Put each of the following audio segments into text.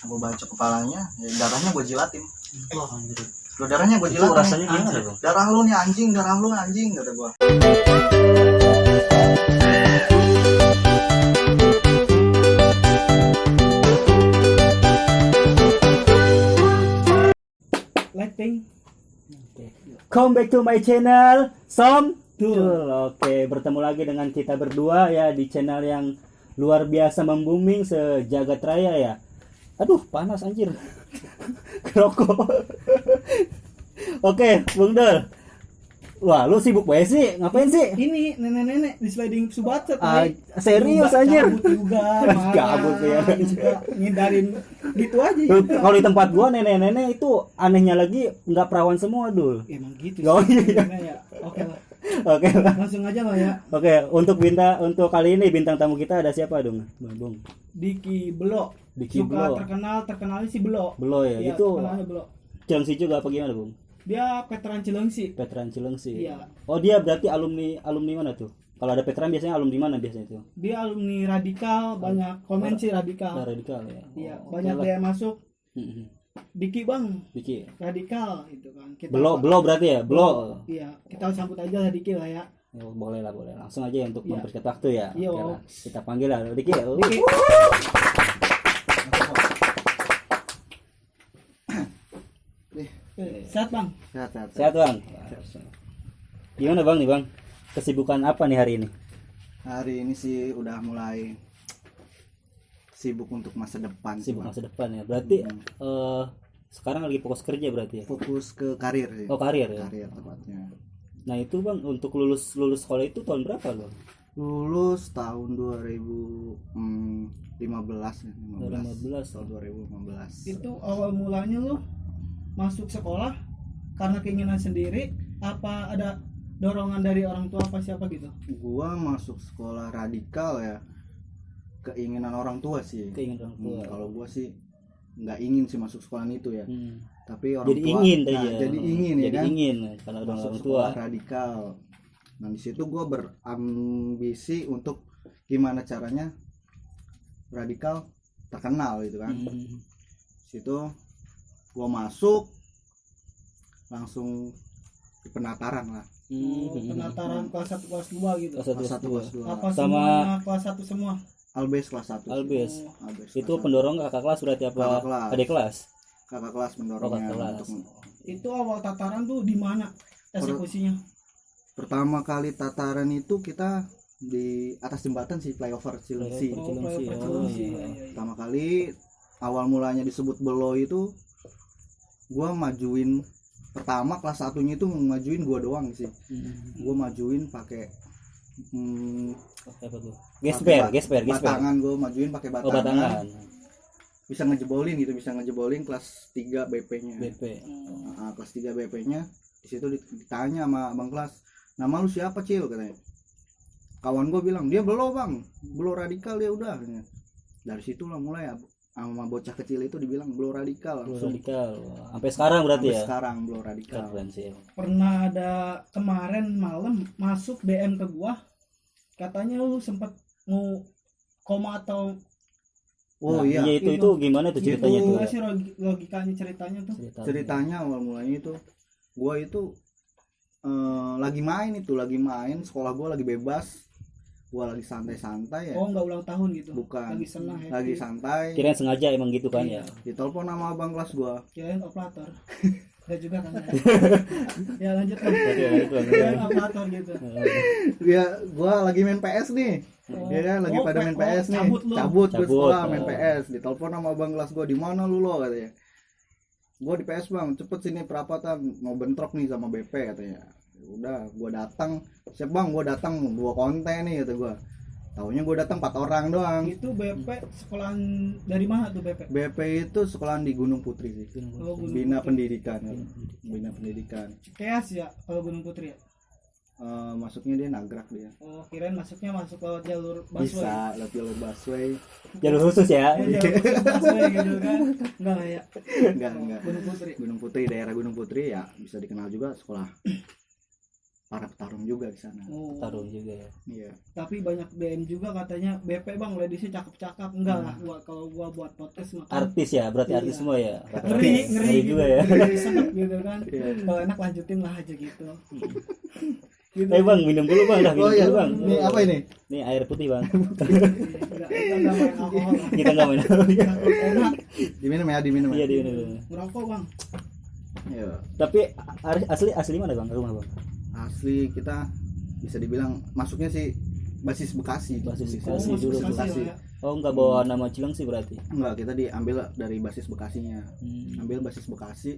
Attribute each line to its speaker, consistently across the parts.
Speaker 1: Gue bacok kepalanya, ya darahnya gue jilatin.
Speaker 2: Wah, anjir.
Speaker 1: Lo darahnya gue jilatin.
Speaker 2: Itu rasanya gimana,
Speaker 1: anjing.
Speaker 2: Bang?
Speaker 1: Darah lu nih anjing, darah lu anjing kata gue.
Speaker 3: Lighting.
Speaker 4: Come back to my channel, Som Dul. Oke, bertemu lagi dengan kita berdua ya di channel yang luar biasa membooming sejagat raya ya. Aduh, panas anjir. Kerokok. Oke, Bung Dul. Wah, lu sibuk banget sih? Ngapain sih?
Speaker 3: Ini nenek-nenek di sliding Subatse.
Speaker 4: Serius anjir.
Speaker 3: Cabut juga. marah
Speaker 4: Gabut ya.
Speaker 3: juga, ngindarin gitu aja.
Speaker 4: Lu, kalau di tempat gua nenek-nenek itu anehnya lagi nggak perawan semua, Dul.
Speaker 3: Emang gitu.
Speaker 4: Oh,
Speaker 3: sih,
Speaker 4: iya.
Speaker 3: nenek ya. Oke lah.
Speaker 4: Oke lah.
Speaker 3: Langsung aja lah ya.
Speaker 4: Oke, untuk kali ini bintang tamu kita ada siapa dong, Bung?
Speaker 3: Diki Belo.
Speaker 4: Diki
Speaker 3: Suka
Speaker 4: Belo.
Speaker 3: terkenalnya si Belo.
Speaker 4: Belo ya,
Speaker 3: Iya,
Speaker 4: itu
Speaker 3: terkenalnya Belo.
Speaker 4: Cilengsi juga apa gimana, Bung?
Speaker 3: Dia veteran Cilengsi.
Speaker 4: Veteran Cilengsi.
Speaker 3: Iya.
Speaker 4: Oh, dia berarti alumni mana tuh? Kalau ada veteran biasanya alumni mana biasanya itu?
Speaker 3: Dia alumni radikal, banyak komen sih radikal.
Speaker 4: Radikal ya.
Speaker 3: Iya,
Speaker 4: Oh,
Speaker 3: banyak
Speaker 4: oke lah.
Speaker 3: dia masuk.
Speaker 4: Mm-mm.
Speaker 3: Diki Bang,
Speaker 4: Diki.
Speaker 3: radikal gitu kan. Kita
Speaker 4: Belo berarti ya? Belo.
Speaker 3: Iya, kita sambut aja lah Diki lah ya.
Speaker 4: Oh, boleh lah, boleh. Langsung aja untuk
Speaker 3: Iya.
Speaker 4: mempersingkat waktu ya.
Speaker 3: Iya,
Speaker 4: Oke lah.
Speaker 3: Ops.
Speaker 4: Kita panggil lah Diki.
Speaker 3: Diki. Sehat Bang.
Speaker 1: Sehat.
Speaker 4: Sehat, Bang. Gimana, Bang nih, Bang? Kesibukan apa nih hari ini?
Speaker 1: Hari ini sih udah mulai sibuk untuk masa depan sih,
Speaker 4: Sibuk
Speaker 1: Bang.
Speaker 4: masa depan ya. Berarti sekarang lagi fokus kerja berarti ya?
Speaker 1: Fokus ke karir sih.
Speaker 4: Oh, karir ya.
Speaker 1: Karir tepatnya.
Speaker 4: Nah, itu Bang untuk lulus sekolah itu tahun berapa, Bang?
Speaker 1: Lulus tahun 2015 ya,
Speaker 4: 2015.
Speaker 1: tahun 2015.
Speaker 3: Itu awal mulanya lu masuk sekolah karena keinginan sendiri apa ada dorongan dari orang tua apa siapa gitu?
Speaker 1: Gua masuk sekolah radikal ya, keinginan orang tua sih.
Speaker 4: Keinginan orang tua.
Speaker 1: Kalau gua sih nggak ingin sih masuk sekolah itu ya, tapi orang
Speaker 4: Jadi
Speaker 1: tua
Speaker 4: ingin tadi
Speaker 1: nah,
Speaker 4: ya.
Speaker 1: jadi ingin ya
Speaker 4: Jadi
Speaker 1: kan,
Speaker 4: ingin karena udah
Speaker 1: masuk
Speaker 4: orang tua.
Speaker 1: sekolah radikal. Nah di situ gua berambisi untuk gimana caranya radikal terkenal gitu kan. Situ gua masuk langsung di penataran lah.
Speaker 3: Penataran kelas 1 kelas 2 gitu.
Speaker 4: Kelas 1
Speaker 1: kelas 2.
Speaker 3: Apa
Speaker 4: Sama-
Speaker 3: semuanya kelas 1 semua?
Speaker 1: Albes kelas 1.
Speaker 4: Albes.
Speaker 1: Albes
Speaker 4: Itu
Speaker 1: kelas
Speaker 4: pendorong kakak kelas berarti apa?
Speaker 1: Kakak kelas.
Speaker 4: Adik kelas.
Speaker 1: 1. Kakak kelas mendorongnya
Speaker 4: Oh, kakak kelas.
Speaker 1: untuk
Speaker 3: Itu awal tataran tuh di mana eksekusinya?
Speaker 1: pertama kali tataran itu kita di atas jembatan sih, flyover Cilengsi.
Speaker 4: Oh, Cilengsi.
Speaker 3: flyover
Speaker 4: Oh,
Speaker 3: Cilengsi,
Speaker 4: iya.
Speaker 3: iya.
Speaker 1: Pertama kali awal mulanya disebut Belo itu gua majuin pertama kelas satunya itu majuin gua doang sih. Gua majuin pakai
Speaker 4: Apa tuh? Gesper.
Speaker 1: batangan, gua majuin pakai
Speaker 4: Oh, batangan.
Speaker 1: Bisa ngejeboling kelas 3 BP-nya.
Speaker 4: BP.
Speaker 1: Nah, kelas 3 BP-nya di situ ditanya sama abang kelas, nama lu siapa Cil katanya. Kawan gue bilang dia Belo Bang, Belo radikal ya udah. Dari situ lah mulai sama bocah kecil itu dibilang Belo radikal
Speaker 4: Belo
Speaker 1: langsung.
Speaker 4: radikal. Sampai sekarang berarti
Speaker 1: Sampai
Speaker 4: ya.
Speaker 1: sekarang Belo radikal.
Speaker 4: Keren sih.
Speaker 3: Pernah ada kemarin malam masuk DM ke gua, katanya lu sempat mau koma atau
Speaker 1: Oh
Speaker 4: Nah,
Speaker 1: iya,
Speaker 4: itu gimana tuh ceritanya tuh?
Speaker 3: gimana sih logikanya ceritanya tuh?
Speaker 1: ceritanya awal mulanya itu gue itu lagi main sekolah gue lagi bebas, gue lagi santai-santai ya.
Speaker 3: Oh, nggak ulang tahun gitu?
Speaker 1: Bukan,
Speaker 3: Lagi senang,
Speaker 1: lagi
Speaker 3: happy.
Speaker 1: santai.
Speaker 4: Kirain sengaja emang gitu kan ya.
Speaker 1: Ditelepon sama abang kelas gue.
Speaker 3: Kirain operator. Enggak juga kan? Ya lanjut Bang.
Speaker 4: Oke, itu.
Speaker 3: Kirain operator gitu.
Speaker 1: Ya gue lagi main PS nih.
Speaker 3: Oh.
Speaker 1: Ya kan lagi
Speaker 3: Oh,
Speaker 1: pada main
Speaker 3: oh,
Speaker 1: PS nih.
Speaker 3: cabut lu.
Speaker 1: Cabut gue
Speaker 4: Cabut,
Speaker 1: sekolah main
Speaker 4: oh.
Speaker 1: PS. Ditelepon sama abang kelas gue, di mana lu lo katanya. Gue di PS Bang, cepet sini perapatan mau bentrok nih sama BP katanya. Ya udah, gue datang. Siap Bang, gue datang 2 konten nih kata gue. Taunya gue datang 4 orang doang.
Speaker 3: Itu BP sekolahan dari mana tuh BP?
Speaker 1: BP itu sekolahan di Gunung Putri sih.
Speaker 3: Oh, Gunung
Speaker 1: Bina
Speaker 3: Putri.
Speaker 1: Pendidikan. Bina Pendidikan.
Speaker 3: Keas ya kalau Gunung Putri ya?
Speaker 1: Masuknya dia nagrak dia.
Speaker 3: Oh, kirain masuk ke jalur busway.
Speaker 1: Bisa lewat jalur busway.
Speaker 4: Jalur khusus ya.
Speaker 3: Oh, jalur busway gitu kan? Enggak lah ya.
Speaker 1: Enggak.
Speaker 3: Gunung Putri.
Speaker 1: Gunung Putri, daerah Gunung Putri ya bisa dikenal juga sekolah para petarung juga di sana.
Speaker 3: Oh.
Speaker 4: Tarung juga ya.
Speaker 1: Iya.
Speaker 3: Tapi banyak BM juga katanya BP bang, ladiesnya cakep-cakep. Enggak lah, kalau gua buat podcast mah kan
Speaker 4: Artis ya, berarti
Speaker 3: Iya.
Speaker 4: artis semua ya.
Speaker 3: ngeri
Speaker 4: juga ya.
Speaker 3: ngeri sedep gitu kan.
Speaker 1: Iya.
Speaker 3: Kalau enak lanjutin lah aja gitu. Gitu.
Speaker 4: Bang, minum dulu bang, dah minum
Speaker 1: Oh iya,
Speaker 4: dulu bang.
Speaker 1: ini apa ini?
Speaker 4: Ini air putih bang.
Speaker 3: Enggak main alkohol lah.
Speaker 4: Kita nggak main.
Speaker 3: Takut enak
Speaker 1: Diminum ya, diminum.
Speaker 4: Iya
Speaker 1: Ya.
Speaker 4: di minum.
Speaker 3: ngerokok bang.
Speaker 1: Iya.
Speaker 4: Tapi asli mana bang rumah bang?
Speaker 1: Asli kita bisa dibilang masuknya sih basis Bekasi.
Speaker 4: Basis
Speaker 3: Oh,
Speaker 4: Bekasi
Speaker 3: masuk
Speaker 4: dulu.
Speaker 3: Bekasi
Speaker 1: Bekasi.
Speaker 3: lah ya.
Speaker 4: Oh nggak bawa nama Cilengsi berarti?
Speaker 1: Enggak, kita diambil dari basis Bekasinya.
Speaker 4: Hmm.
Speaker 1: Ambil basis Bekasi.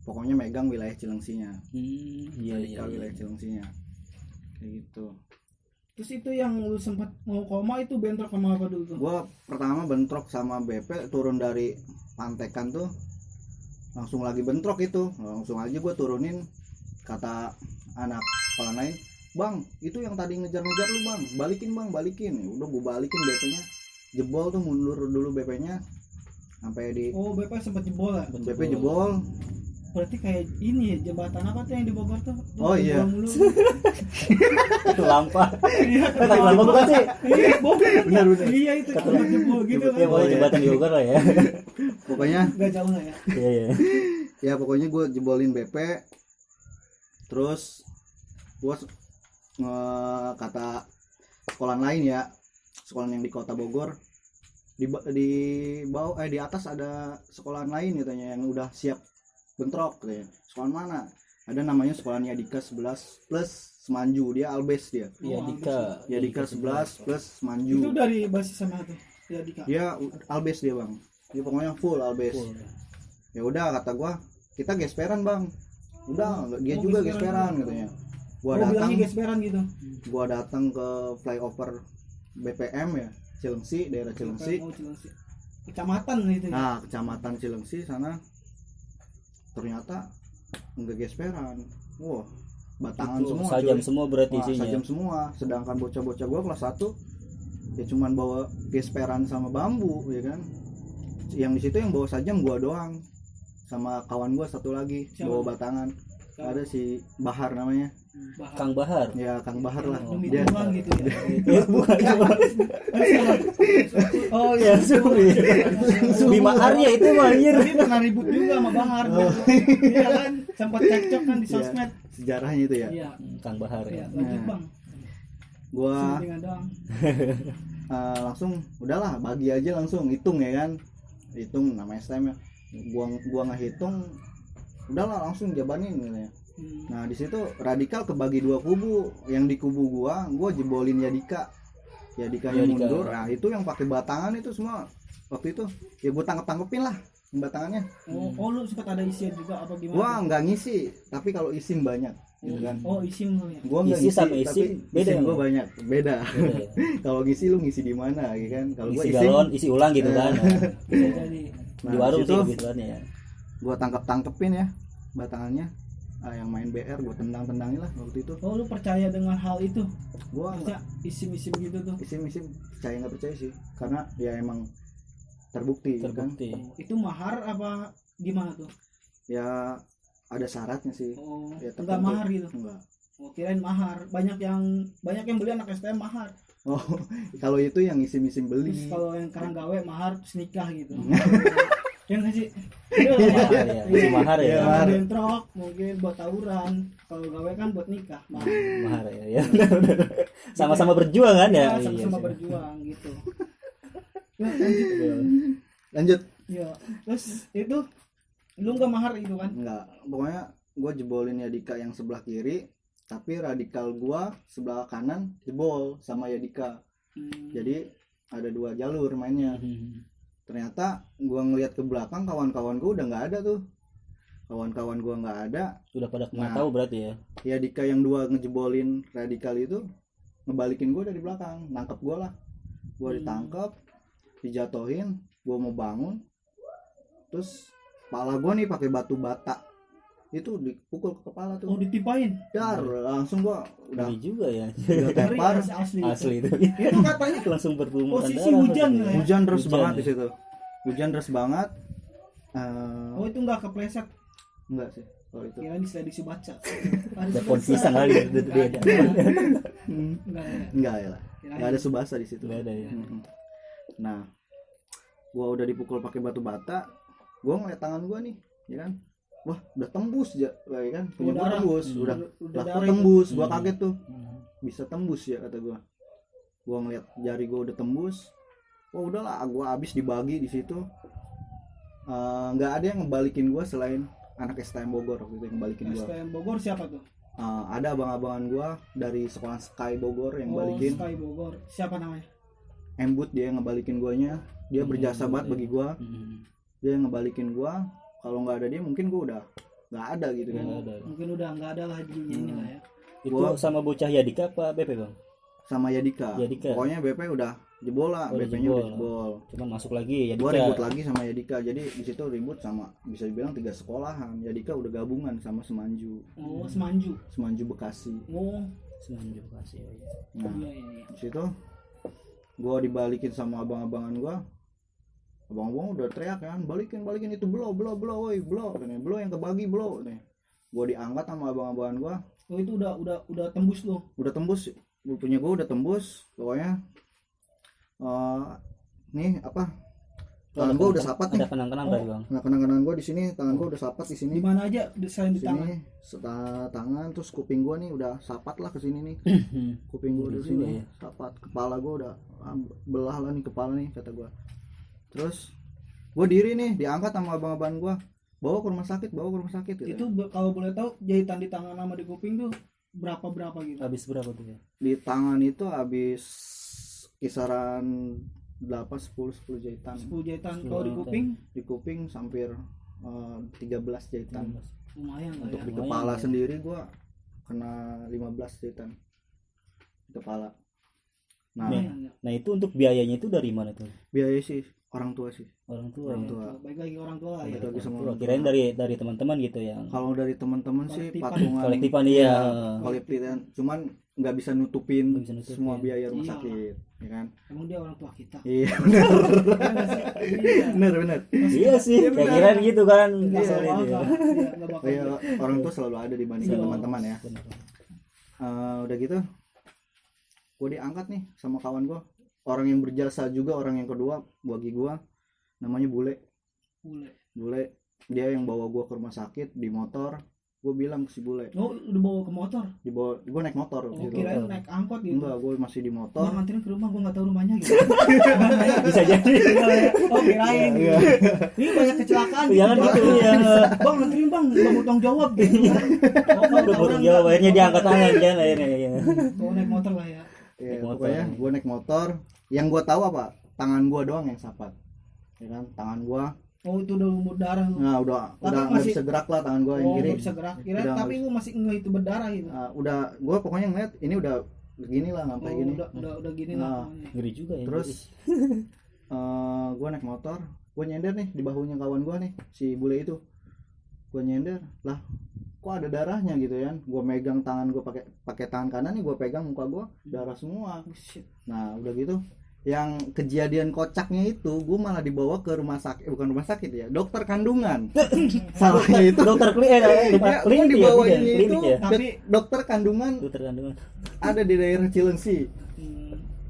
Speaker 1: Pokoknya megang wilayah Cilengsinya.
Speaker 4: Iya iya.
Speaker 1: Radikal wilayah Cilengsinya. Kayak gitu.
Speaker 3: Terus itu yang lu sempat mau koma itu bentrok sama apa dulu tuh?
Speaker 1: Gua pertama bentrok sama BP, turun dari Pantekan tuh langsung lagi bentrok itu. Langsung aja gua turunin, kata anak sekolah lain, "Bang, itu yang tadi ngejar-ngejar lu, Bang. Balikin, Bang, balikin." Ya udah gua balikin BP-nya. Jebol tuh, mundur dulu BP-nya sampai di
Speaker 3: Oh BP sempat jebol ya?
Speaker 1: BP jebol.
Speaker 3: Berarti kayak ini ya, jembatan apa tuh yang di Bogor tuh? Tuh
Speaker 1: Oh,
Speaker 3: jebol
Speaker 1: iya.
Speaker 3: mulu.
Speaker 4: Itu lampa.
Speaker 3: Iya,
Speaker 4: Tapi lampa bukan sih?
Speaker 3: Iya, Bogor.
Speaker 1: Benar, benar.
Speaker 3: Iya itu sempat jebol gitu
Speaker 4: Ya
Speaker 3: kan.
Speaker 4: pokoknya jembatan di Bogor lah ya.
Speaker 1: Pokoknya
Speaker 3: Gak jauh lah ya.
Speaker 4: Iya iya.
Speaker 1: ya pokoknya gua jebolin BP. Terus gua kata sekolah lain ya, sekolah yang di kota Bogor, di bawah di atas ada sekolahan lain katanya yang udah siap bentrok katanya. Sekolah mana? Ada namanya sekolah Yadika 11 plus Semanju, dia Albes dia.
Speaker 4: Iya Dika.
Speaker 1: Yadika 11 plus
Speaker 3: Itu
Speaker 1: Semanju.
Speaker 3: dari basis sama tuh. Ya Dika.
Speaker 1: Dia Albes dia, Bang. Dia pokoknya full Albes.
Speaker 4: Full.
Speaker 1: Ya udah kata gua, kita gesperan, Bang. Udah, dia
Speaker 3: Oh,
Speaker 1: juga
Speaker 3: gesperan.
Speaker 1: gesperan katanya. Gua
Speaker 3: Oh,
Speaker 1: datang,
Speaker 3: bilangnya gesperan gitu.
Speaker 1: gua datang ke flyover BPM ya, Cilengsi, daerah Cilengsi.
Speaker 3: Oh, Cilengsi. Kecamatan itu ya.
Speaker 1: Nah, kecamatan Cilengsi sana ternyata enggak gesperan. Wah, batangan
Speaker 4: Itu
Speaker 1: semua.
Speaker 4: sajam
Speaker 1: cuy.
Speaker 4: semua berarti
Speaker 1: Wah,
Speaker 4: isinya.
Speaker 1: sajam semua. Sedangkan bocah-bocah gua kelas 1 ya cuman bawa gesperan sama bambu, ya kan. Yang di situ yang bawa sajam gua doang. Sama kawan gua satu lagi
Speaker 3: Siapa?
Speaker 1: bawa batangan. Ada si Bahar namanya.
Speaker 3: Bahar.
Speaker 4: Kang Bahar.
Speaker 1: Ya, Kang Bahar lah.
Speaker 3: Demi
Speaker 1: Dia
Speaker 3: Tuhan gitu ya.
Speaker 4: Ya, bukan.
Speaker 3: Oh
Speaker 4: Ya,
Speaker 3: iya.
Speaker 4: Supri. Bima Arya itu mah anjir.
Speaker 3: Tapi pernah ribut juga sama Bahar. Iya kan, sempat cekcok kan di
Speaker 1: Iya,
Speaker 3: sosmed.
Speaker 1: sejarahnya itu ya.
Speaker 3: Iya.
Speaker 4: Kang Bahar
Speaker 3: Iya,
Speaker 4: ya.
Speaker 3: lanjut
Speaker 1: Nah.
Speaker 3: Bang.
Speaker 1: Gua
Speaker 3: Sampingan doang.
Speaker 1: langsung udahlah bagi aja, langsung hitung ya kan, hitung nama STM ya, gua ngehitung udahlah langsung jabanin katanya. Nah di situ radikal kebagi dua kubu, yang di kubu gua jebolin Yadika yang
Speaker 4: Yadika.
Speaker 1: mundur. Nah itu yang pakai batangan itu semua waktu itu ya gua tangkepin lah batangannya.
Speaker 3: Oh, lu sempat ada isian juga apa gimana?
Speaker 1: Gua nggak ngisi, tapi kalau isim banyak gitu kan.
Speaker 3: Oh, isim lu ya.
Speaker 1: Gua nggak
Speaker 4: Isi
Speaker 1: ngisi
Speaker 4: sama
Speaker 1: tapi
Speaker 4: isim beda
Speaker 1: isim
Speaker 4: ya,
Speaker 1: gua
Speaker 4: Bang?
Speaker 1: banyak beda.
Speaker 4: Beda ya.
Speaker 1: Kalau ngisi lu ngisi di mana gitu kan. Kalau gua
Speaker 4: Isi
Speaker 1: isim
Speaker 4: galon, isi ulang gitu kan.
Speaker 3: Bisa jadi.
Speaker 4: Di warung
Speaker 1: di
Speaker 4: sih
Speaker 1: situ
Speaker 4: gitu kan ya.
Speaker 1: gua tangkepin ya batangannya. Yang main BR gua tendangin lah waktu itu.
Speaker 3: Oh, lu percaya dengan hal itu?
Speaker 1: Gua
Speaker 3: Maksudnya isim-isim gitu tuh.
Speaker 1: isim percaya nggak percaya sih, karena ya emang terbukti kan.
Speaker 4: Terbukti.
Speaker 3: Itu mahar apa gimana tuh?
Speaker 1: Ya ada syaratnya sih.
Speaker 3: Oh,
Speaker 1: Ya,
Speaker 3: enggak
Speaker 1: tertentu.
Speaker 3: mahar gitu.
Speaker 1: Enggak.
Speaker 3: Oh, kirain mahar. Banyak yang beli anak STM mahar.
Speaker 1: Oh, kalau itu yang isim beli.
Speaker 3: Terus kalau yang sekarang gawe mahar terus nikah gitu.
Speaker 1: Hmm.
Speaker 3: Ya nggak sih?
Speaker 4: Mahar ya. Isi mahar ya.
Speaker 1: Iya,
Speaker 3: Ya,
Speaker 1: mahar.
Speaker 3: bentrok mungkin buat tawuran. Kalau gawe kan buat nikah. Mahar.
Speaker 4: Mahar ya. Ya benar. Sama-sama berjuang kan ya.
Speaker 3: Ya, sama-sama
Speaker 4: sih.
Speaker 3: berjuang gitu. Ya, lanjut.
Speaker 1: Lanjut.
Speaker 3: Ya, terus itu lu nggak mahar itu kan?
Speaker 1: Enggak. Pokoknya gua jebolin Yadika yang sebelah kiri, tapi radikal gua sebelah kanan jebol sama Yadika. Jadi ada dua jalur mainnya. Ternyata gua ngelihat ke belakang, kawan-kawan gua udah nggak ada tuh. Kawan-kawan gua nggak ada.
Speaker 4: Sudah pada kena
Speaker 1: Nah.
Speaker 4: tahu berarti ya.
Speaker 1: Yadika yang dua ngejebolin radikal itu ngebalikin gua dari belakang, nangkep gua lah. Gua ditangkep, dijatuhin, gua mau bangun. Terus kepala gua nih pakai batu bata. Itu dipukul ke kepala
Speaker 3: Oh,
Speaker 1: tuh.
Speaker 3: ditimpain.
Speaker 1: Dar, langsung gua udah
Speaker 4: Ngeri juga ya.
Speaker 1: tepar.
Speaker 3: Asli.
Speaker 4: Asli itu.
Speaker 3: Itu katanya
Speaker 4: Langsung berlumuran
Speaker 3: posisi
Speaker 4: darah.
Speaker 3: hujan
Speaker 4: gitu.
Speaker 3: lah ya?
Speaker 1: Hujan deras
Speaker 4: Hujan,
Speaker 1: banget
Speaker 4: ya.
Speaker 1: di situ. Hujan deras banget.
Speaker 3: Oh, itu nggak kepleset.
Speaker 1: Enggak sih. kalau itu.
Speaker 3: Kira diseleksi baca.
Speaker 4: Ada pohon pisang kali itu dia.
Speaker 1: Enggak ya lah. Enggak ada Subasa di situ.
Speaker 4: Enggak ada ya.
Speaker 1: Nah, gua udah dipukul pakai batu bata, gua ngeliat tangan gua nih, ya kan. Wah, udah tembus ya kan. Punya gua
Speaker 3: Darah.
Speaker 1: tembus, udah
Speaker 3: Udah
Speaker 1: lah
Speaker 3: darah
Speaker 1: kok tembus. Gua
Speaker 4: Hmm.
Speaker 1: kaget tuh. Bisa tembus ya kata gua. Gua ngeliat jari gua udah tembus. Wah, udahlah, gua habis dibagi di situ. Nggak ada yang ngebalikin gua selain anak STM Bogor waktu itu yang ngebalikin gua.
Speaker 3: STM Bogor siapa tuh?
Speaker 1: Ada abang-abangan gua dari sekolah Sky Bogor yang
Speaker 3: Oh,
Speaker 1: balikin.
Speaker 3: Sky Bogor. Siapa namanya?
Speaker 1: Embut dia yang ngebalikin guanya. Dia berjasa banget bagi gua. Dia yang ngebalikin gua. Kalau nggak ada dia mungkin gua udah nggak ada gitu kan.
Speaker 4: Nggak ada.
Speaker 3: Mungkin udah nggak ada lah di dunia ini lah ya.
Speaker 4: Itu
Speaker 1: Gua-
Speaker 4: sama bocah Yadika apa BP bang?
Speaker 1: Sama Yadika.
Speaker 4: Yadika.
Speaker 1: Pokoknya BP udah jebol lah,
Speaker 4: Oh, udah
Speaker 1: BP-nya udah
Speaker 4: jebol.
Speaker 1: jebol.
Speaker 4: Cuman masuk lagi Yadika.
Speaker 1: Gua ribut lagi sama Yadika. Jadi di situ ribut sama bisa dibilang 3 sekolahan. Yadika udah gabungan sama Semanju.
Speaker 3: Oh, Semanju.
Speaker 1: Semanju Bekasi.
Speaker 3: Oh,
Speaker 4: Semanju Bekasi. Ya.
Speaker 1: Nah,
Speaker 3: iya iya.
Speaker 1: di situ gua dibalikin sama abang-abangan gua. Abang-abang udah teriak kan, balikin itu blow, woi, blow, blow yang kebagi blow nih. Gua diangkat sama abang-abangan gua,
Speaker 3: Oh, itu udah tembus loh.
Speaker 1: udah tembus, punya gua udah tembus, pokoknya nih apa? Tangan gua udah sapat nih.
Speaker 4: Ada kenang-kenang tadi bang.
Speaker 1: Nah, kenang-kenangan gua di sini, tangan gua udah sapat di sini.
Speaker 3: Di mana aja selain di
Speaker 1: Di
Speaker 3: tangan?
Speaker 1: sini tangan terus kuping gua nih udah sapat lah ke sini nih. Kuping gua
Speaker 4: Ngeri
Speaker 1: udah
Speaker 4: juga
Speaker 1: sini
Speaker 4: ya.
Speaker 1: sapat, kepala gua udah belah lah nih kepala nih kata gua. Terus gua diri nih diangkat sama abang-abang gua, bawa ke rumah sakit gitu.
Speaker 3: Itu kalau boleh tahu jahitan di tangan sama di kuping tuh berapa gitu?
Speaker 4: Habis berapa tuh ya?
Speaker 1: Di tangan itu habis kisaran 10 jahitan.
Speaker 3: 10 jahitan.
Speaker 4: 10
Speaker 3: Kalau di
Speaker 4: jahitan.
Speaker 3: kuping
Speaker 1: Di kuping hampir 13 jahitan.
Speaker 3: lumayan lah
Speaker 1: Untuk
Speaker 3: ya.
Speaker 1: di
Speaker 4: Lumayan
Speaker 1: kepala
Speaker 4: ya.
Speaker 1: sendiri gua kena 15 jahitan di kepala. Nah,
Speaker 3: Lumayan ya.
Speaker 4: Nah itu untuk biayanya itu dari mana tuh?
Speaker 1: biaya sih orang tua sih.
Speaker 4: Orang tua.
Speaker 1: Orang
Speaker 4: ya?
Speaker 1: tua.
Speaker 3: Baik lagi orang tua lah ya.
Speaker 1: Baik lagi sama
Speaker 4: Tua.
Speaker 1: orang tua.
Speaker 4: Kirain dari teman-teman gitu yang
Speaker 1: Kalau dari teman-teman sih
Speaker 3: Kolektifan.
Speaker 1: patungan
Speaker 4: kolektifan iya.
Speaker 1: kolektifan, cuman nggak bisa nutupin
Speaker 4: Nggak bisa nutupin.
Speaker 1: semua biaya rumah
Speaker 3: Iya.
Speaker 1: sakit, ya kan?
Speaker 3: Emang dia orang tua kita.
Speaker 1: Iya,
Speaker 3: Iya nggak sih? Iya.
Speaker 1: benar.
Speaker 4: Iya sih,
Speaker 1: Iya,
Speaker 4: kayak
Speaker 1: benar.
Speaker 4: kirain gitu kan.
Speaker 3: Nggak
Speaker 4: Iya,
Speaker 3: bakal,
Speaker 4: iya.
Speaker 3: iya, nggak bakal.
Speaker 1: Iya, orang tua selalu ada dibandingkan
Speaker 3: Iya.
Speaker 1: teman-teman ya.
Speaker 4: Benar.
Speaker 1: Udah gitu, gue diangkat nih sama kawan gue, orang yang berjasa juga, orang yang kedua bagi gue, namanya Bule. Bule, dia yang bawa gue ke rumah sakit di motor. Gue bilang ke si Bule,
Speaker 3: Oh, udah bawa ke motor.
Speaker 1: gue naik motor
Speaker 3: Oh,
Speaker 1: gitu.
Speaker 3: kirain naik angkot gitu.
Speaker 1: Enggak, gue masih di
Speaker 3: Bang,
Speaker 1: motor.
Speaker 3: nganterin ke rumah, gue nggak tahu rumahnya gitu.
Speaker 4: Bisa jadi.
Speaker 3: Oh, kirain.
Speaker 1: Iya.
Speaker 3: Ini banyak kecelakaan.
Speaker 4: Jangan
Speaker 3: Bang.
Speaker 4: gitu ya.
Speaker 3: Bang, nganterin bang, nggak mau tanggung jawab gitu kan. Oh, kalau
Speaker 4: Udah
Speaker 3: orang
Speaker 4: potong jawab,
Speaker 3: nggak-
Speaker 4: akhirnya diangkat tangan kan akhirnya. Iya.
Speaker 3: Bawa naik motor lah ya.
Speaker 1: Ya,
Speaker 4: Naik motor.
Speaker 1: pokoknya gue naik motor. Yang gue tahu apa? Tangan gue doang yang sapat. Ya kan, tangan gue.
Speaker 3: Oh, itu udah lumur darah lu.
Speaker 1: Nah, udah
Speaker 3: Tapi
Speaker 1: nggak
Speaker 3: masih-
Speaker 1: bisa gerak lah tangan gue yang
Speaker 3: Oh,
Speaker 1: kiri.
Speaker 3: nggak bisa gerak. Kira
Speaker 1: Udah
Speaker 3: tapi
Speaker 1: nggak
Speaker 3: lu masih nggak itu berdarah gitu.
Speaker 1: Udah, gue pokoknya ngeliat ini udah begini lah sampai
Speaker 3: Oh,
Speaker 1: gini.
Speaker 3: udah gini
Speaker 1: Nah.
Speaker 3: lah. pokoknya.
Speaker 4: Ngeri juga ya.
Speaker 1: Terus gue naik motor, gue nyender nih di bahunya kawan gue nih, si Bule itu. Gue nyender lah, kok ada darahnya gitu kan. Gue megang tangan gue pakai tangan kanan nih, gue pegang muka gue, darah semua.
Speaker 3: Oh, shit.
Speaker 1: Nah udah gitu, yang kejadian kocaknya itu gue malah dibawa ke rumah sakit, bukan rumah sakit ya, dokter kandungan. Salahnya itu
Speaker 4: dokter klinik
Speaker 1: ya, gue
Speaker 4: klinik ya,
Speaker 1: dibawa
Speaker 4: bukan?
Speaker 1: ini itu
Speaker 4: Klinik ya.
Speaker 3: Tapi
Speaker 1: dokter kandungan
Speaker 4: Dokter kandungan.
Speaker 1: ada di daerah Cilengsi.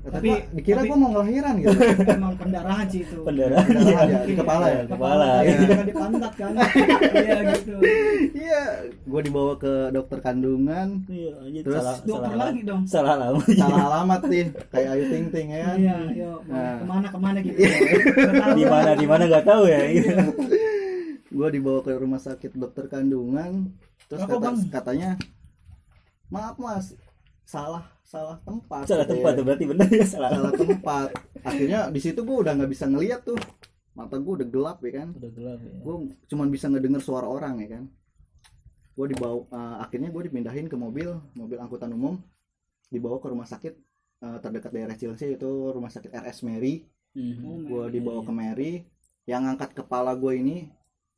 Speaker 1: Kata
Speaker 3: Tapi-
Speaker 1: gua, dikira
Speaker 3: tapi-
Speaker 1: gue mau ngelahiran gitu.
Speaker 3: emang pendarahan sih itu.
Speaker 4: Pendarahan.
Speaker 1: Pendarahan ya, di kepala ya.
Speaker 4: Kepala.
Speaker 3: Iya, kan di pantat kan. Iya gitu.
Speaker 1: Iya, gue dibawa ke dokter kandungan,
Speaker 4: Iya, anjir,
Speaker 1: Terus
Speaker 3: Dokter lagi dong.
Speaker 4: Salah lama.
Speaker 1: salah alamat nih, kayak Ayu Ting Ting ya kan.
Speaker 3: Iya, yo,
Speaker 1: Nah.
Speaker 3: kemana gitu.
Speaker 4: Di mana enggak tahu ya. Gitu.
Speaker 1: Gue dibawa ke rumah sakit dokter kandungan, terus
Speaker 3: Apa, Bang?
Speaker 1: katanya, maaf mas, salah tempat.
Speaker 4: Salah
Speaker 1: katanya.
Speaker 4: tempat tuh berarti benar ya salah.
Speaker 1: Salah tempat. Akhirnya di situ gue udah nggak bisa ngeliat tuh, mata gue udah gelap ya kan.
Speaker 4: Udah gelap ya.
Speaker 1: Gue cuman bisa ngedenger suara orang ya kan. Gue dibawa, akhirnya gue dipindahin ke mobil angkutan umum, dibawa ke rumah sakit terdekat daerah Cilengsi, itu rumah sakit RS Mary.
Speaker 4: Mhm.
Speaker 1: Gue dibawa ke Mary, yang ngangkat kepala gue ini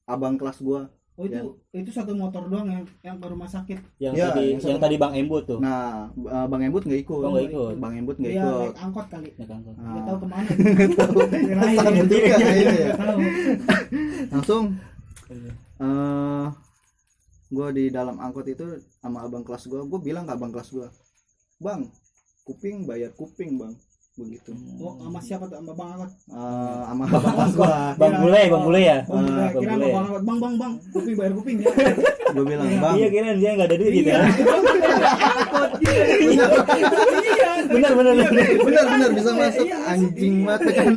Speaker 1: abang kelas gue.
Speaker 3: Oh itu satu motor doang yang ke rumah sakit.
Speaker 4: Yang
Speaker 1: Iya,
Speaker 4: tadi
Speaker 1: yang
Speaker 4: yang
Speaker 1: sama-
Speaker 4: tadi Bang Embo tuh.
Speaker 1: Nah, Bang Embut nggak ikut.
Speaker 4: Oh, nggak ikut.
Speaker 1: Bang Embut nggak
Speaker 3: Dia
Speaker 1: ikut.
Speaker 3: naik angkot kali.
Speaker 4: Ya kan. Bang.
Speaker 3: Nggak
Speaker 1: Ah.
Speaker 3: tahu kemana.
Speaker 1: Sama juga kayaknya ya.
Speaker 3: Nggak tahu.
Speaker 1: Langsung gue di dalam angkot itu sama abang kelas gue bilang ke abang kelas gue, bang kuping bayar kuping bang, begitu.
Speaker 3: Oh, sama siapa tuh? Sama Bang Angkot.
Speaker 1: Sama abang kelas gue
Speaker 4: Bang Bule ya.
Speaker 3: Bang Bule.
Speaker 4: Bang
Speaker 3: Kira
Speaker 4: Bule.
Speaker 3: Bang Angkot. Bang, kuping bayar kuping ya.
Speaker 1: gue bilang bang,
Speaker 4: Iya kirain dia nggak ada duit gitu
Speaker 3: Iya.
Speaker 4: ya.
Speaker 3: Angkot. Iya.
Speaker 4: Benar.
Speaker 1: benar bisa masuk,
Speaker 3: Iya,
Speaker 1: anjing banget kan.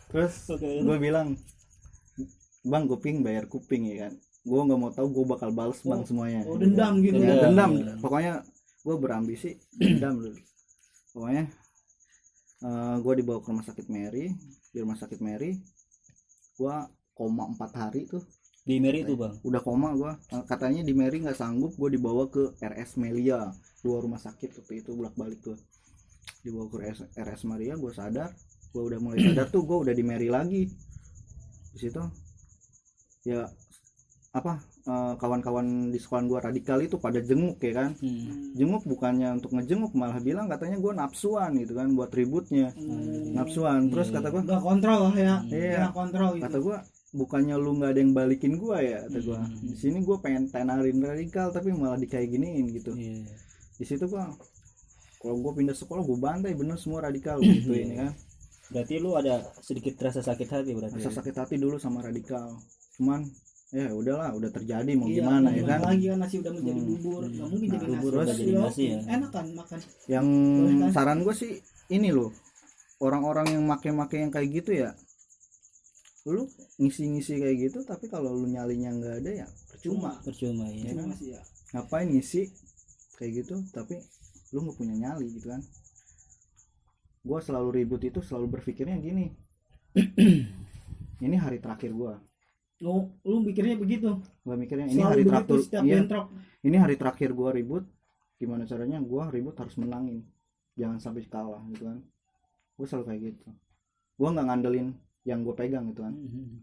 Speaker 1: Terus
Speaker 4: Oke.
Speaker 1: gue bilang, bang kuping bayar kuping ya kan, gue nggak mau tahu, gue bakal bales bang semuanya.
Speaker 3: Oh, dendam gitu
Speaker 1: Ya,
Speaker 3: ya.
Speaker 1: dendam.
Speaker 4: Iya.
Speaker 1: Pokoknya gue berambisi dendam dulu. Pokoknya gue dibawa ke rumah sakit Mary. Di rumah sakit Mary gue koma 4 hari tuh,
Speaker 4: Di Mary itu bang.
Speaker 1: udah koma gue. Katanya di Mary nggak sanggup, gue dibawa ke RS Melia, 2 rumah sakit waktu itu bolak balik tuh. Dibawa ke RS Melia, gue sadar, gue udah mulai sadar tuh, gue udah di Mary lagi. Di situ ya apa, kawan-kawan di sekolah gue radikal itu pada jenguk ya kan. Jenguk bukannya untuk ngejenguk, malah bilang katanya gue nafsuan gitu kan, buat ributnya. Nafsuan. Terus kata gue,
Speaker 3: Enggak kontrol lah ya.
Speaker 1: Iya.
Speaker 3: Nggak kontrol gitu.
Speaker 1: kata gue, bukannya lu nggak ada yang balikin gue ya, kata gue. Di sini gue pengen tenarin radikal tapi malah dikayak giniin gitu.
Speaker 4: Iya.
Speaker 1: Di situ gue, kalau gue pindah sekolah gue bantai bener semua radikal gitu ini kan.
Speaker 4: Berarti lu ada sedikit rasa sakit hati berarti.
Speaker 1: Rasa sakit hati dulu sama radikal. Cuman ya udahlah, udah terjadi, mau
Speaker 3: Iya,
Speaker 1: gimana
Speaker 3: mau
Speaker 1: ya kan.
Speaker 3: lagi kan nasi udah menjadi bubur, nggak mungkin jadi nasi.
Speaker 4: bubur udah jadi nasi ya.
Speaker 3: Enak kan makan.
Speaker 1: Yang
Speaker 3: Boleh kan?
Speaker 1: saran gue sih ini loh, orang-orang yang make-make yang kayak gitu ya, lu ngisi-ngisi kayak gitu, tapi kalau lu nyalinya nggak ada ya percuma.
Speaker 4: Percuma ya.
Speaker 3: Cuma sih ya.
Speaker 1: Ngapain ngisi kayak gitu tapi lu nggak punya nyali gitu kan. Gue selalu ribut itu, selalu berpikirnya gini, ini hari terakhir gue
Speaker 3: Lu mikirnya begitu.
Speaker 1: mikirnya ini
Speaker 3: Selalu
Speaker 1: hari
Speaker 3: begitu
Speaker 1: terakhir.
Speaker 3: setiap
Speaker 1: Iya,
Speaker 3: bentrok.
Speaker 1: ini hari terakhir gue ribut, gimana caranya gue ribut harus menangin, jangan sampai kalah gitu kan. Gue selalu kayak gitu, gue nggak ngandelin yang gue pegang gitu kan.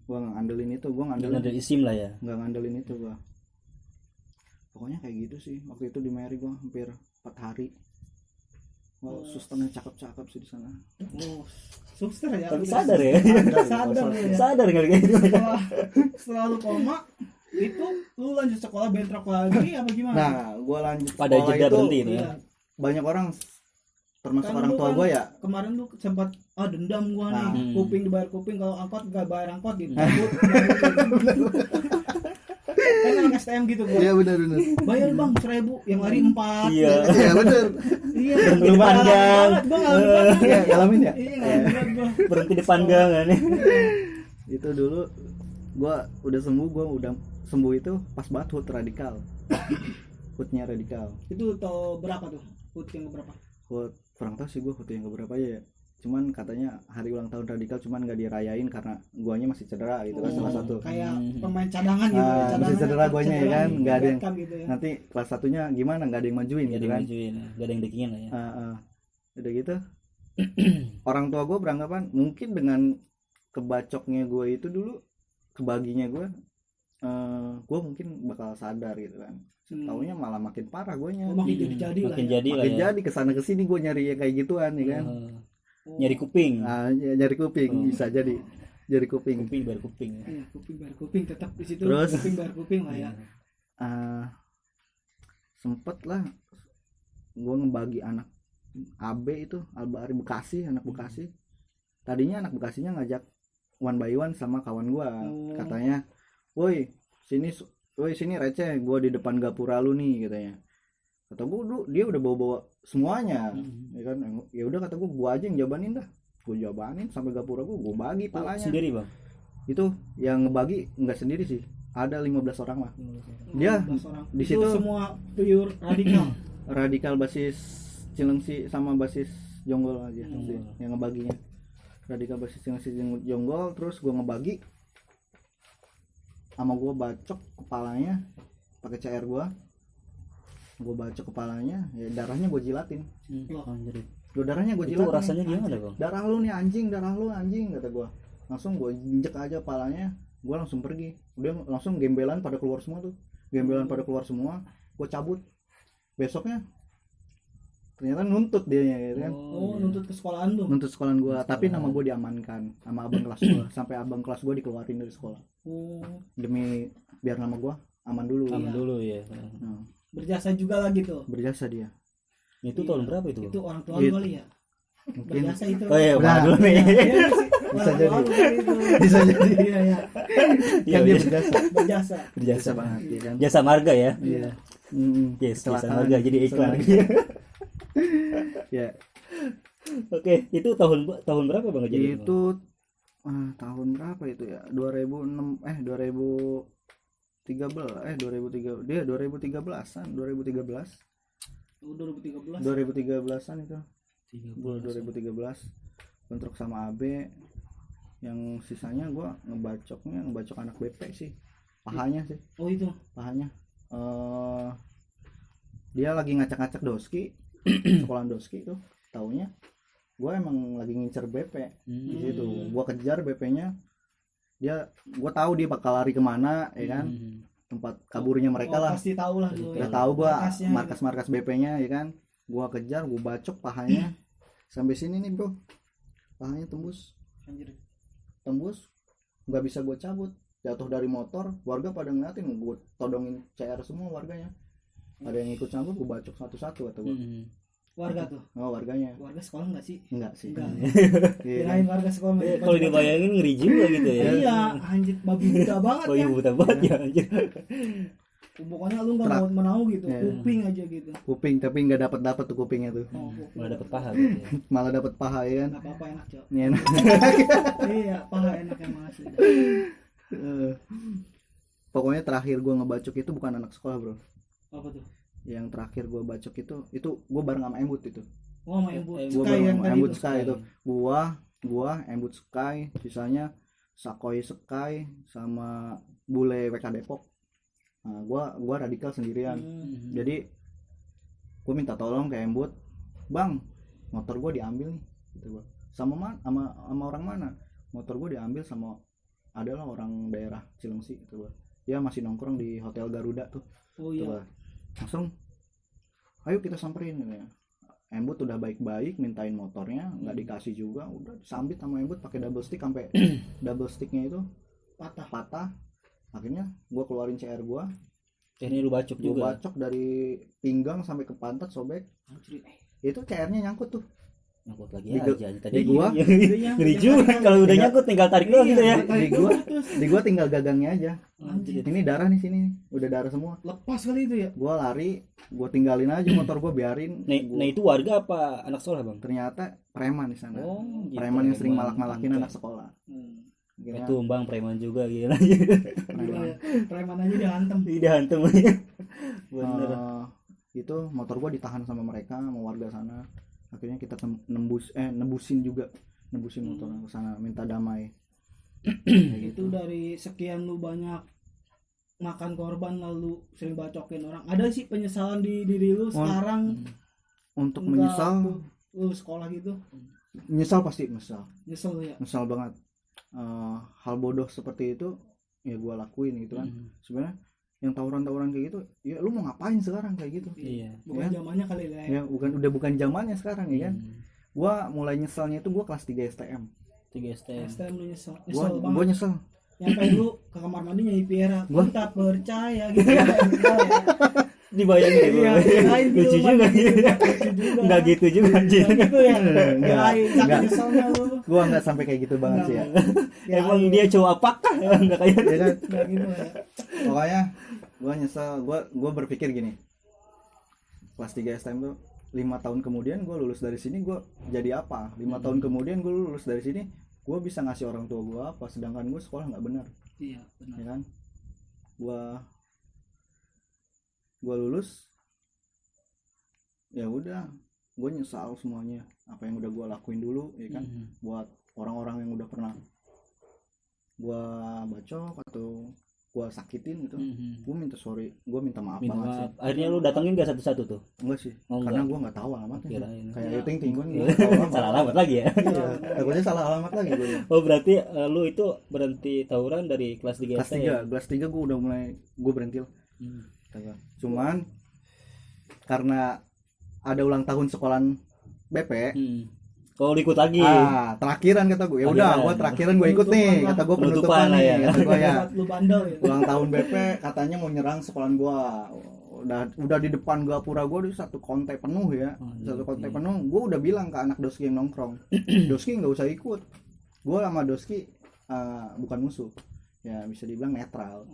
Speaker 1: Gue nggak ngandelin itu, gue ngandelin,
Speaker 4: Ada isim lah ya.
Speaker 1: nggak ngandelin itu gue. Pokoknya kayak gitu sih waktu itu di Mary. Gue hampir 4 hari. Wow, susternya cakep-cakep sih di sana.
Speaker 3: Oh, suster ya.
Speaker 4: Tapi
Speaker 3: Udah
Speaker 4: sadar ya.
Speaker 3: Sadar lu ya.
Speaker 4: Sadar kali kayak gitu.
Speaker 3: Setelah lu koma itu lu lanjut sekolah bentrok lagi apa gimana?
Speaker 1: Nah, gue lanjut
Speaker 4: Pada
Speaker 1: sekolah
Speaker 4: jeda
Speaker 1: itu,
Speaker 4: berhenti itu ya.
Speaker 3: Iya.
Speaker 1: banyak orang termasuk
Speaker 3: Kan
Speaker 1: orang
Speaker 3: lu
Speaker 1: tua
Speaker 3: kan
Speaker 1: gue ya.
Speaker 3: Kemarin lu sempat dendam gua nih,
Speaker 1: Nah.
Speaker 3: kuping dibayar kuping, kalau angkot gak bayar angkot gitu. Kan anak STM gitu gua.
Speaker 1: Iya benar.
Speaker 3: Bayar bang 1.000 yang lari 4.
Speaker 4: Iya.
Speaker 1: Iya benar.
Speaker 3: Iya.
Speaker 4: Berhenti depan gang.
Speaker 3: Gua ngalamin banget.
Speaker 1: Iya, ngalamin ya.
Speaker 3: Iya ngalamin banget gua.
Speaker 4: Berhenti depan gang kan.
Speaker 1: Itu dulu gue udah sembuh itu pas banget HUT radikal. HUT-nya radikal.
Speaker 3: Itu tahun berapa tuh? HUT yang berapa?
Speaker 1: HUT kurang tahu sih gue HUT yang keberapa ya. Cuman katanya hari ulang tahun radikal cuman nggak dirayain karena guanya masih cedera gitu kan, salah satu.
Speaker 3: Kayak pemain cadangan gitu.
Speaker 1: Masih cedera guanya ya kan, nggak ada yang
Speaker 3: gitu ya.
Speaker 1: nanti kelas satunya gimana, nggak ada yang majuin
Speaker 4: Gak ada
Speaker 1: gitu
Speaker 4: yang
Speaker 1: kan.
Speaker 4: majuin, gak ada yang dekingin lah ya.
Speaker 1: Udah gitu orang tua gue beranggapan mungkin dengan kebacoknya gue itu dulu, kebaginya gue mungkin bakal sadar gitu kan. Taunya malah makin parah guanya.
Speaker 3: Oh, makin jadi lah.
Speaker 4: Makin
Speaker 3: Ya.
Speaker 4: jadi lah
Speaker 1: Makin
Speaker 4: ya.
Speaker 1: jadi kesana kesini gue nyari yang kayak gituan ya kan.
Speaker 3: Oh.
Speaker 4: Nyari kuping.
Speaker 1: Nyari kuping bisa jadi, nyari kuping.
Speaker 4: Kuping biar kuping.
Speaker 3: Iya, kuping bayar kuping tetap di situ.
Speaker 1: Terus?
Speaker 3: Kuping bayar kuping lah ya.
Speaker 1: Sempet lah gue ngebagi anak AB itu, Albari Bekasi, anak Bekasi. Tadinya anak Bekasinya ngajak one by one sama kawan gue. Katanya, woi sini receh, gue di depan gapura lu nih katanya. Kata gue dia udah bawa semuanya, ya kan. Ya udah kata gue aja yang jabanin dah. Gue jabanin sampai gapura gue bagi palanya.
Speaker 4: Sendiri bang.
Speaker 1: Itu yang ngebagi nggak sendiri sih, ada 15 orang lah. Dia
Speaker 3: 15 orang.
Speaker 1: di
Speaker 3: Itu
Speaker 1: situ
Speaker 3: semua pure radikal.
Speaker 1: radikal basis Cilengsi sama basis Jonggol aja sih yang ngebaginya. Radikal basis Cilengsi Jonggol, terus gue ngebagi sama gue bacok kepalanya pakai CR gue bacok kepalanya, ya darahnya gue jilatin. Darahnya gue
Speaker 4: Itu
Speaker 1: jilatin.
Speaker 4: rasanya gimana bang?
Speaker 1: Darah lu nih anjing, darah lu anjing, kata gue. Langsung gue injek aja kepalanya, gue langsung pergi. Dia langsung gembelan pada keluar semua tuh, gue cabut. Besoknya ternyata nuntut dianya gitu kan.
Speaker 3: Oh, nuntut ke sekolahan tuh.
Speaker 1: Nuntut sekolahan gue, tapi nama gue diamankan sama abang kelas gue, sampai abang kelas gue dikeluarin dari sekolah
Speaker 3: Oh,
Speaker 1: demi biar nama gue aman dulu.
Speaker 4: Aman dulu ya.
Speaker 1: Nah,
Speaker 3: berjasa juga lagi tuh.
Speaker 1: berjasa dia.
Speaker 4: Itu tahun berapa itu?
Speaker 3: Itu orang tua
Speaker 1: It-
Speaker 3: lu kali ya.
Speaker 1: Mungkin
Speaker 3: Berjasa itu.
Speaker 4: Oh iya,
Speaker 1: Nah,
Speaker 4: dulu nih.
Speaker 3: Iya sih.
Speaker 1: Bisa
Speaker 3: Orang
Speaker 1: jadi.
Speaker 3: tua lu kali itu.
Speaker 1: bisa jadi
Speaker 3: Iya ya.
Speaker 1: kan dia
Speaker 4: Iya,
Speaker 1: berjasa.
Speaker 3: Berjasa.
Speaker 1: Berjasa banget ya kan.
Speaker 4: Jasa marga ya.
Speaker 1: Iya.
Speaker 4: Yes, jasa
Speaker 1: Kecelakaan.
Speaker 4: marga jadi iklan.
Speaker 1: Ya,
Speaker 4: Oke, itu tahun berapa Bang jadi?
Speaker 1: itu tahun berapa itu ya? 2006 2013 dia 2013-an 2013
Speaker 3: Oh, 2013.
Speaker 1: 2013-an itu gue 2013 bentrok sama AB, yang sisanya gue ngebacok anak BP sih, pahanya sih,
Speaker 3: Oh, itu.
Speaker 1: pahanya. Dia lagi ngacak-ngacak doski sekolahan doski itu, taunya gue emang lagi ngincer BP di situ. Gue kejar BP-nya, gue tahu dia bakal lari kemana ya kan, tempat kaburnya mereka
Speaker 3: Oh,
Speaker 1: lah.
Speaker 3: pasti tahu lah lu.
Speaker 1: Udah tahu gue
Speaker 3: Markasnya.
Speaker 1: markas BP-nya ya kan. Gue kejar, gue bacok pahanya sampai sini nih bro, pahanya tembus
Speaker 3: Anjir.
Speaker 1: nggak bisa gue cabut, jatuh dari motor, warga pada ngeliatin, gue todongin CR semua warganya, ada yang ikut campur, gue bacok satu-satu atau gue.
Speaker 3: Warga tuh.
Speaker 1: Oh, warganya
Speaker 3: Warga sekolah enggak sih?
Speaker 1: enggak sih.
Speaker 3: Enggak.
Speaker 1: Iya.
Speaker 3: Kirain warga sekolah.
Speaker 4: Kalau dibayangin ngeri juga gitu ya.
Speaker 3: Iya, anjir babi buta banget
Speaker 4: Oh
Speaker 3: ya.
Speaker 4: iya buta banget ya anjir.
Speaker 3: Pokoknya lu enggak mau menau gitu,
Speaker 1: Iya.
Speaker 3: kuping aja gitu.
Speaker 1: Kuping, tapi nggak dapat tuh kupingnya tuh,
Speaker 3: Oh, kuping.
Speaker 4: Malah dapet paha gitu ya.
Speaker 1: malah dapat paha ya kan.
Speaker 3: Enggak apa-apa enak, Cok.
Speaker 1: Ini enak.
Speaker 3: Iya, paha enak yang masih.
Speaker 1: Pokoknya terakhir gue ngebacok itu bukan anak sekolah bro,
Speaker 3: Apa tuh?
Speaker 1: yang terakhir gue bacok itu gue bareng sama Embut itu.
Speaker 3: Oh, main but.
Speaker 1: Gue
Speaker 3: Sky yang
Speaker 1: bareng sama
Speaker 3: tadi
Speaker 1: Embut
Speaker 3: tuh.
Speaker 1: Sky itu, gua Embut Sky, sisanya Sakoy Sky sama Bule WK Depok. Nah, gua radikal sendirian. Jadi gue minta tolong ke Embut, bang motor gue diambil nih gitu gua. sama orang mana, motor gue diambil sama adalah orang daerah Cilengsi gitu gua. Dia masih nongkrong di Hotel Garuda tuh.
Speaker 3: Oh
Speaker 1: Tuh,
Speaker 3: iya.
Speaker 1: gua. Langsung ayo kita samperin gitu ya. Embut udah baik-baik mintain motornya, nggak dikasih juga, udah disambit sama Embut pakai double stick sampai double sticknya itu patah. Akhirnya gue keluarin CR gue
Speaker 4: Ini lu bacok juga.
Speaker 1: bacok dari pinggang sampai ke pantat sobek.
Speaker 3: Anjir.
Speaker 1: Itu CR-nya nyangkut tuh.
Speaker 4: Nyangkut lagi
Speaker 1: Di
Speaker 4: aja tadi.
Speaker 1: di gua.
Speaker 4: Ngeri juga kalau udah nyangkut tinggal tarik doang gitu ya.
Speaker 1: Di gua tinggal gagangnya aja.
Speaker 3: Anjir.
Speaker 1: Ini darah nih sini, udah darah semua.
Speaker 3: Lepas kali itu ya.
Speaker 1: Gua lari, gua tinggalin aja motor gua, biarin.
Speaker 4: Nah itu warga apa anak sekolah bang?
Speaker 1: Ternyata preman di sana.
Speaker 4: Oh, gitu.
Speaker 1: Preman yang sering
Speaker 4: Preman.
Speaker 1: malak-malakin
Speaker 4: Oke.
Speaker 1: anak sekolah. Akhirnya
Speaker 4: Itu bang preman juga gila.
Speaker 3: Gila
Speaker 1: preman.
Speaker 3: ya. Preman aja dihantem.
Speaker 4: Tidak hantem aja. Bener.
Speaker 1: Itu motor gua ditahan sama mereka, sama warga sana. Akhirnya kita nebusin motor ke sana, minta damai. Kayak
Speaker 3: Itu dari sekian lu banyak makan korban lalu sering bacokin orang, ada sih penyesalan di diri lu sekarang?
Speaker 1: Untuk
Speaker 3: Enggak,
Speaker 1: menyesal,
Speaker 3: lu sekolah gitu
Speaker 1: nyesal pasti nyesal
Speaker 3: ya.
Speaker 1: Nyesal banget. Hal bodoh seperti itu ya gua lakuin gitu kan. Sebenarnya yang tawuran kayak gitu, ya lu mau ngapain sekarang kayak gitu?
Speaker 4: Iya.
Speaker 3: Bukan
Speaker 1: Ya.
Speaker 3: zamannya kali ya.
Speaker 1: Ya bukan zamannya sekarang ya kan. Gua mulai nyesalnya itu gua kelas 3 STM.
Speaker 4: 3 STM.
Speaker 3: STM lu nyesel
Speaker 1: Gua
Speaker 3: banget.
Speaker 1: nyesel.
Speaker 3: Nyampe lu ke kamar mandi nyanyi Piera,
Speaker 1: Gua-
Speaker 3: gua tak percaya gitu.
Speaker 4: Dibayangin
Speaker 3: Iya,
Speaker 4: ya.
Speaker 3: kirain
Speaker 4: Lucu
Speaker 3: gitu,
Speaker 4: juga.
Speaker 3: lucu juga.
Speaker 4: Enggak gitu juga anjir.
Speaker 3: Nggak gitu ya.
Speaker 1: Enggak,
Speaker 3: Kirain tak
Speaker 1: enggak.
Speaker 3: nyeselnya lu.
Speaker 1: Gua nggak sampai kayak gitu banget sih ya.
Speaker 4: Emang dia cowok apakah? Enggak kayak
Speaker 1: Ya kan?
Speaker 3: Nggak gitu ya.
Speaker 1: Pokoknya gua nyesel, gua berpikir gini. Kelas 3 STM tuh 5 tahun kemudian gue lulus dari sini, gue jadi apa? 5 tahun kemudian gue lulus dari sini, gue bisa ngasih orang tua gue apa? Sedangkan gue sekolah nggak benar,
Speaker 3: Iya, benar.
Speaker 1: ya kan? Gue lulus, ya udah, gue nyesal semuanya apa yang udah gue lakuin dulu, ya kan? Buat orang-orang yang udah pernah gue bacok atau gue sakitin gitu, gue minta sorry, gue minta maaf
Speaker 4: Minta
Speaker 1: banget
Speaker 4: maaf.
Speaker 1: sih.
Speaker 4: Akhirnya lu datengin gak satu-satu tuh?
Speaker 1: Enggak sih,
Speaker 4: Oh,
Speaker 1: karena
Speaker 4: enggak.
Speaker 1: gue nggak tahu alamatnya.
Speaker 4: Kirain.
Speaker 1: Kayak
Speaker 3: Ya.
Speaker 1: ting gue nggak tahu alamat.
Speaker 4: Salah alamat lagi ya.
Speaker 1: Iya, takutnya salah alamat lagi gue.
Speaker 4: Oh berarti lu itu berhenti tawuran dari kelas 3
Speaker 1: Kelas
Speaker 4: SD ya?
Speaker 1: 3 gue udah mulai gue berhenti. Cuman karena ada ulang tahun sekolahan BP.
Speaker 4: Kalau ikut lagi.
Speaker 1: Terakhiran kata gue. Ya udah,
Speaker 4: Trakhiran.
Speaker 1: gue terakhiran gue ikut nih. Kata gue penutupan
Speaker 4: lah
Speaker 1: nih.
Speaker 4: ya.
Speaker 1: Kata gue ya.
Speaker 3: Buat lu bandel gitu.
Speaker 1: Ulang tahun BP katanya mau nyerang sekolahan gue. Udah di depan gapura gue di satu konten penuh ya. Satu konten penuh. Gue udah bilang ke anak Doski yang nongkrong. Doski nggak usah ikut. Gue sama Doski bukan musuh. Ya bisa dibilang netral.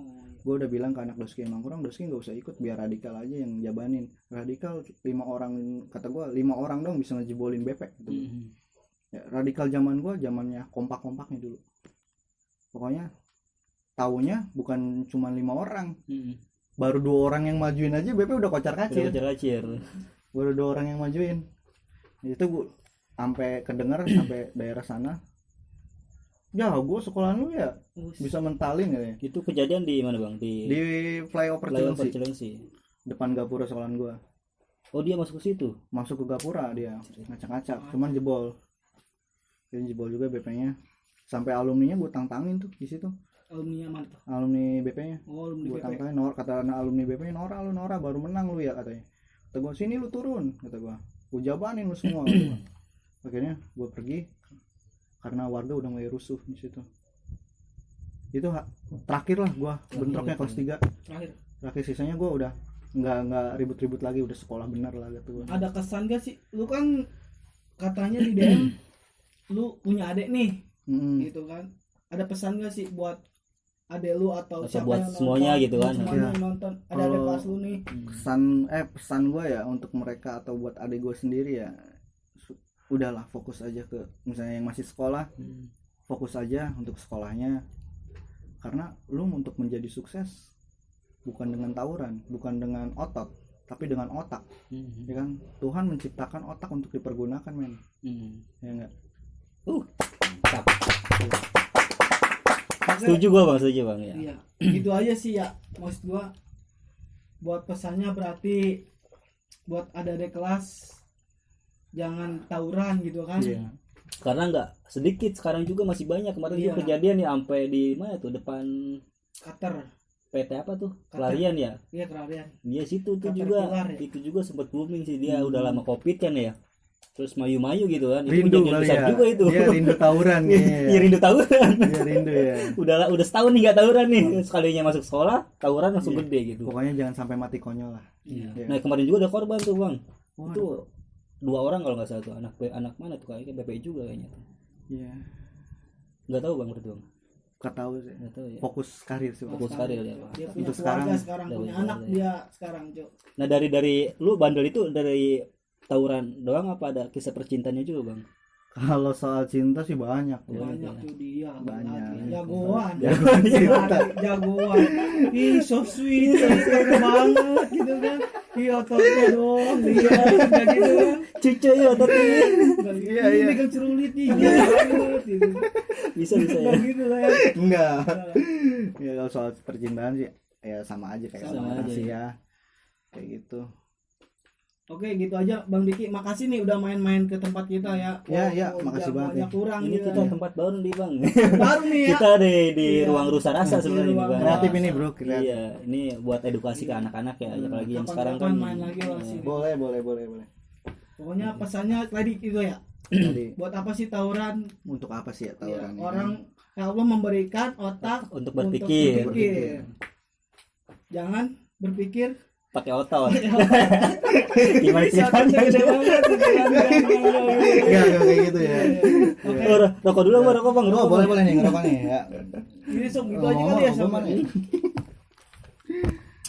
Speaker 1: Gue udah bilang ke anak Doski yang nongkrong, Doski nggak usah ikut, biar radikal aja yang jabanin. Radikal 5 orang, kata gue 5 orang dong bisa ngejebolin BP gitu. Ya, radikal zaman gue zamannya kompak-kompaknya dulu. Pokoknya taunya bukan cuma 5 orang, baru 2 orang yang majuin aja BP udah kocar-kacir. Baru 2 orang yang majuin. Itu gue sampai kedenger sampai daerah sana. Ya, gue sekolah lu ya bisa mentalin ya.
Speaker 4: Itu kejadian di mana bang? Di
Speaker 1: flyover
Speaker 4: Cilengsi.
Speaker 1: Depan gapura sekolahan gue.
Speaker 4: Oh dia masuk ke situ?
Speaker 1: Masuk ke gapura dia ngacak-ngacak, cuman jebol. Dia jebol juga BP-nya. Sampai alumninya gue tantangin tuh di situ.
Speaker 3: Alumni mana tuh?
Speaker 1: Alumni BP-nya.
Speaker 3: Oh, alumni
Speaker 1: Gue
Speaker 3: BP.
Speaker 1: tantangin, kata anak alumni BP-nya, Nora baru menang lu ya katanya. Kata gue, sini lu turun, kata gue. Gue jabanin lu semua. Kata gua. Akhirnya gue pergi karena warga udah mulai rusuh di situ. Itu terakhir lah gue bentroknya kelas 3. Terakhir sisanya gue udah nggak ribut-ribut lagi, udah sekolah benar lah gitu gua.
Speaker 3: Ada kesan gak sih? Lu kan katanya di DM lu punya adik nih, gitu kan? Ada pesan gak sih buat adik lu atau siapa
Speaker 4: buat
Speaker 3: yang nonton,
Speaker 4: semuanya gitu kan?
Speaker 3: semuanya
Speaker 1: Ya.
Speaker 3: yang nonton, ada adik kelas lu nih.
Speaker 1: Pesan gue ya untuk mereka atau buat adik gue sendiri ya, udahlah fokus aja ke misalnya yang masih sekolah, fokus aja untuk sekolahnya, karena lu untuk menjadi sukses bukan dengan tawuran, bukan dengan otot, tapi dengan otak. Ya kan, Tuhan menciptakan otak untuk dipergunakan, men. Ya enggak?
Speaker 4: Mantap. Setuju bang ya.
Speaker 3: Iya, gitu aja sih ya, maksud gua. Buat pesannya berarti buat adik-adik kelas jangan tawuran gitu kan.
Speaker 1: Iya.
Speaker 4: Karena nggak sedikit, sekarang juga masih banyak. Kemarin
Speaker 3: Iya.
Speaker 4: juga kejadian ya sampai di mana tuh, depan
Speaker 3: Cutter.
Speaker 4: PT apa tuh, Kelarian ya.
Speaker 3: Iya, Kelarian.
Speaker 4: Dia situ tuh
Speaker 3: Caterpillar
Speaker 4: juga
Speaker 3: ya?
Speaker 4: itu juga sempat booming sih, dia udah lama covid kan ya, terus mayu-mayu gitu kan. Itu
Speaker 1: Rindu
Speaker 4: kejadian
Speaker 1: kali
Speaker 4: besar
Speaker 1: ya.
Speaker 4: juga itu.
Speaker 1: Dia rindu tawuran nih.
Speaker 4: Iya, rindu tawuran.
Speaker 1: Dia rindu ya.
Speaker 4: udah setahun nih nggak tawuran nih, sekalinya masuk sekolah tawuran langsung gede gitu.
Speaker 1: Pokoknya jangan sampai mati konyol lah.
Speaker 3: Iya.
Speaker 1: Iya.
Speaker 4: Nah kemarin juga ada korban tuh bang.
Speaker 1: Waduh.
Speaker 4: Itu 2 orang kalau nggak salah tuh, anak mana tuh, kayaknya BP juga kayaknya tuh.
Speaker 1: Iya.
Speaker 4: Nggak tahu bang berarti bang.
Speaker 1: Gak tahu sih.
Speaker 4: Nggak tahu ya.
Speaker 1: Fokus karir sih. Bang.
Speaker 4: Fokus karir ya, Pak.
Speaker 3: Dia punya
Speaker 1: Untuk
Speaker 3: keluarga
Speaker 1: sekarang,
Speaker 3: sekarang
Speaker 4: udah
Speaker 3: punya
Speaker 4: punya
Speaker 3: anak
Speaker 4: keluarga.
Speaker 3: dia sekarang, Jo.
Speaker 4: Nah dari lu bandel itu dari tawuran doang apa ada kisah percintaannya juga bang?
Speaker 1: Kalau soal cinta sih banyak.
Speaker 3: Banyak tuh dia,
Speaker 1: Banyak.
Speaker 3: jagoan.
Speaker 1: Jagoan cinta.
Speaker 3: Jagoan. Ih, so sweet, sayang banget gitu kan. Iya, ototnya doang dia kayak gitu kan.
Speaker 4: Cucu ya tapi
Speaker 1: Iya,
Speaker 3: Ini
Speaker 1: iya.
Speaker 3: megang celulit nih, gila banget gitu.
Speaker 4: bisa ya.
Speaker 3: Kayak gitu lah ya.
Speaker 1: Enggak. Ya kalau soal percintaan sih ya sama aja kayak
Speaker 4: Sama
Speaker 1: orang
Speaker 4: aja,
Speaker 1: Asia. Kayak gitu.
Speaker 3: Oke, gitu aja Bang Diki. Makasih nih udah main-main ke tempat kita ya.
Speaker 1: Ya, makasih banget
Speaker 3: Banyak
Speaker 1: nih.
Speaker 3: kurang
Speaker 4: Ini
Speaker 3: gitu.
Speaker 4: kita tempat baru nih bang.
Speaker 3: Baru nih ya.
Speaker 4: Kita di
Speaker 3: Iya.
Speaker 4: ruang rusa rasa
Speaker 3: Di
Speaker 4: sebenarnya nih
Speaker 3: ruang
Speaker 4: bang.
Speaker 1: Kreatif ini bro, kreatif.
Speaker 4: Iya, ini buat edukasi ke anak-anak ya, apalagi yang sekarang kan.
Speaker 3: Kapan-kapan main lagi lah sini.
Speaker 1: Boleh.
Speaker 3: Pokoknya pesannya tadi itu ya.
Speaker 1: Jadi
Speaker 3: Buat apa sih tawuran?
Speaker 1: untuk apa sih ya
Speaker 3: Ya,
Speaker 1: tawuran ini?
Speaker 3: orang ya Allah memberikan otak
Speaker 4: Untuk berpikir.
Speaker 3: Jangan berpikir
Speaker 4: Pakai otot. Gimana ceritanya?
Speaker 3: gede banget pikirannya.
Speaker 1: Enggak kayak gitu ya.
Speaker 3: Oke.
Speaker 4: Oh, rokok dulu bang, rokok bang.
Speaker 1: Oh,
Speaker 4: Rokok, Bang.
Speaker 1: boleh nih ngerokok nih ya.
Speaker 3: Ini sok gitu aja
Speaker 1: Ngomong-ngomong,
Speaker 3: kali ya
Speaker 1: rokok
Speaker 3: sok.
Speaker 1: mana ya?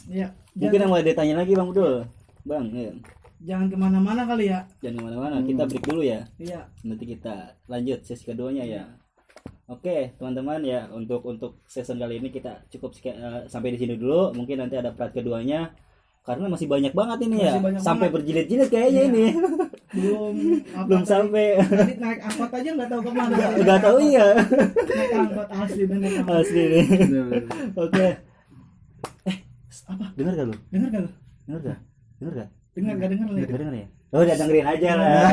Speaker 3: Ya,
Speaker 4: Mungkin yang mau ditanya lagi bang, betul. Bang, ya.
Speaker 3: jangan kemana-mana kali ya.
Speaker 4: Jangan kemana-mana, kita break dulu ya.
Speaker 3: Iya.
Speaker 4: Nanti kita lanjut sesi keduanya ya. Oke teman-teman ya, untuk season kali ini kita cukup sampai di sini dulu. Mungkin nanti ada part keduanya karena masih banyak banget ini
Speaker 3: Masih
Speaker 4: ya,
Speaker 3: banyak
Speaker 4: sampai
Speaker 3: banget.
Speaker 4: berjilid-jilid kayaknya
Speaker 3: Iya.
Speaker 4: ini.
Speaker 3: Belum apa
Speaker 4: Belum
Speaker 3: tadi.
Speaker 4: sampai.
Speaker 3: Tadi naik angkot aja nggak tahu kemana.
Speaker 4: Udah tahu ya.
Speaker 3: Naik angkot asli dan naik angkot.
Speaker 4: Asli nih.
Speaker 1: Bener-bener.
Speaker 4: Oke.
Speaker 3: Apa?
Speaker 4: Dengar gak lu?
Speaker 3: Dengar gak lu?
Speaker 4: Dengar gak? Dengar gak?
Speaker 3: Dengar gak dengar lu?
Speaker 4: Dengar ya? Oh, udah dengerin aja lah.